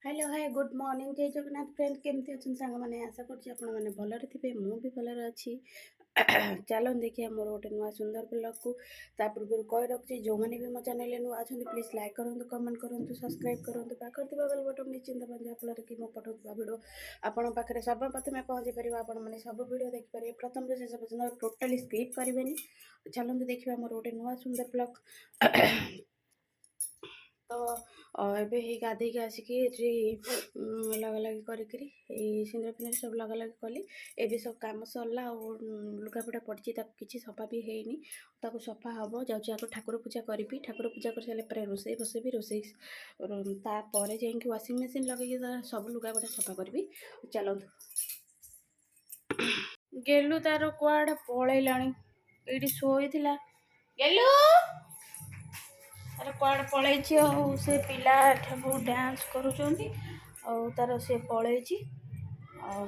Hello hi good morning जय Jagannath friend केमती अच्छा सांग मैंने आशा कर भलरे थे मुझे भलरे अच्छी चलो देखिए मोर गोटे नुआ सुंदर ब्लॉग को पूर्व कही रखुच्छी जो मैंने भी मो चैनल नुआ अच्छा प्लीज लाइक करूँ कमेंट करूँ सब्सक्राइब करूँ पाखे बेल बटन निश्चिंत जहाँफल कि मो पठाऊा भिड आपण पाखे सर्वप्रथमें पहुँची पार आपण मैंने सब भिड देखिपारे प्रथम शेष पर्यटन टोटाली स्किप करेंगे। चलते देखा मोर गोटे नुआ सुंदर ब्लॉग तो एबे ही गाधे के आसिकी लगा लगी करी सिंदूर फिंदूर सब लगा लगी कली एबे सब काम सरला और लुगापटा पड़ी किसी सफा भी हैनी ताको सफा हम जाऊँ ठाकुर पूजा करी ठाकुर पूजा कर सारे पर रोसे बसबी रोसे तापर जा वाशिंग मशीन लगे सब लुगापटा सफा करी। चलतु गेलु तार कुआड़ पलैलाणी ये शोई गेलु तार कुआड़ पलैची से पिला बहुत डांस करुँच तार सी पलैची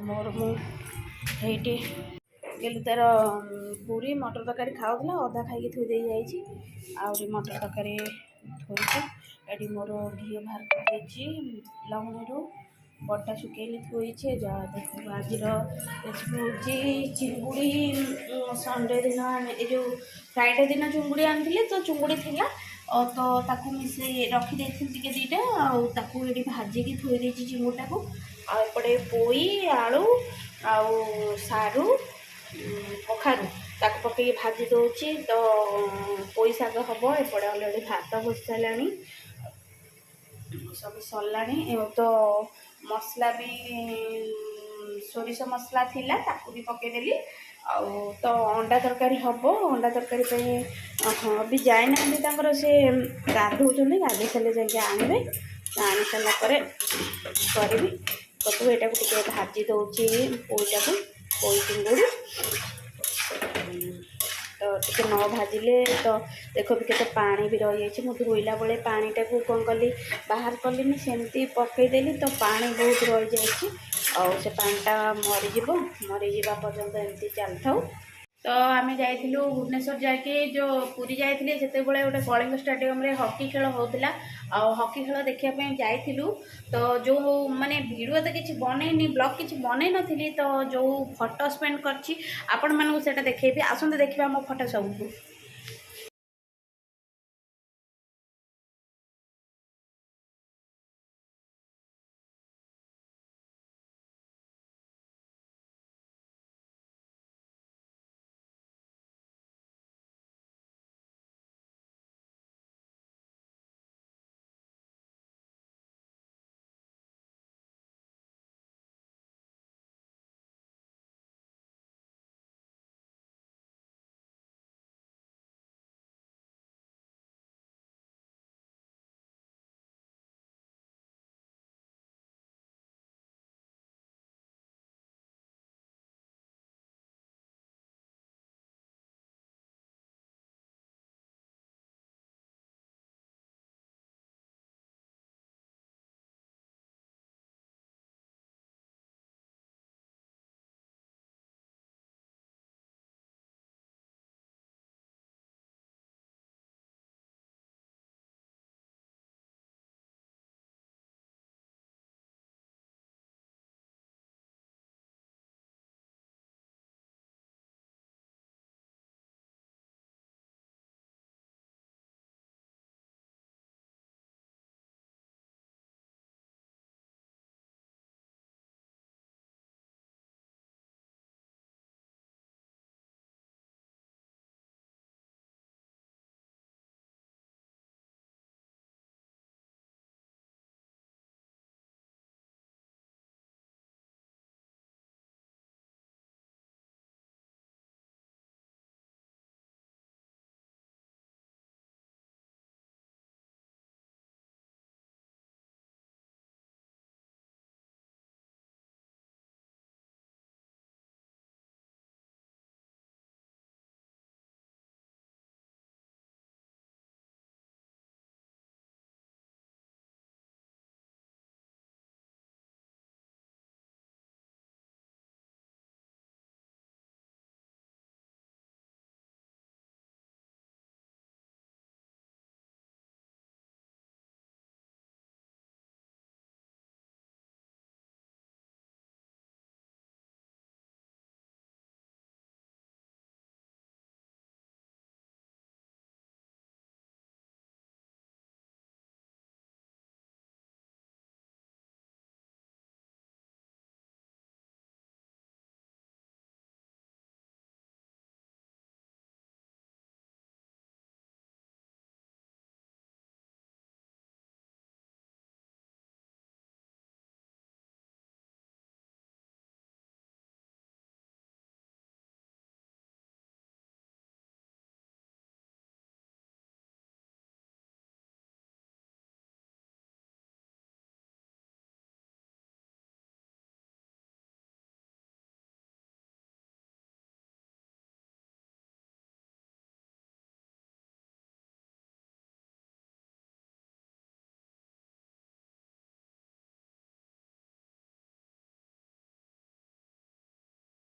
मोर मुझे गेलु तार पूरी मटर तरकारी खाऊला अधा खाई थोई दे जाइए मटर तरकारी थोड़ी ये मोर घी बाहर कर लवणी बटा शुकेली थोड़ी देख आज चिंगुड़ी संडे दिन जो फ्राइडे दिन चुंगुड़ी आनी तो चुंगुड़ी थी तो ताकू मिसे रखी टे दीटा आकू ये भाजिकी थोड़ी चिंगुटा को आपटे पोई आलू आरु कखारू ताक पकई भाजी दूची तो पोई शाग हम एपटे अलरेडी भात बस सारा सब सरला तो मसला भी सोरिष मसला थिला ताकू भी पकईदेली तो अंडा तरकारी हम अंडा तरकारी हाँ भी जाए ना से गाधौन गाधे सारे जाके आने आनी सारापर करी तो यहाँ टे भाजी दूची पोईटा को पोई चिंगुड़ी तो टे न भाजिले तो देख भी केते पानी भी रही जाइए मुझे धोइला बेले पानीटा को कौन कली बाहर कली सेमती पकईदेली तो पानी बहुत रही जाइए से पानीटा मरीज पर्यंत एमती चल था। तो आम जाइलु भुवनेश्वर जाके जो पूरी जाइए जिते बड़े गोटे कलिंग स्टेडियम रे हॉकी खेल होता हॉकी खेल देखापी जाइलु तो जो माने वीडियो तो किसी बनईनी ब्लॉग किसी बनई नी तो जो फोटो स्पेंड करछि आपण मानू सेटा देखेबी आसंते देखिबा मो फोटो सब।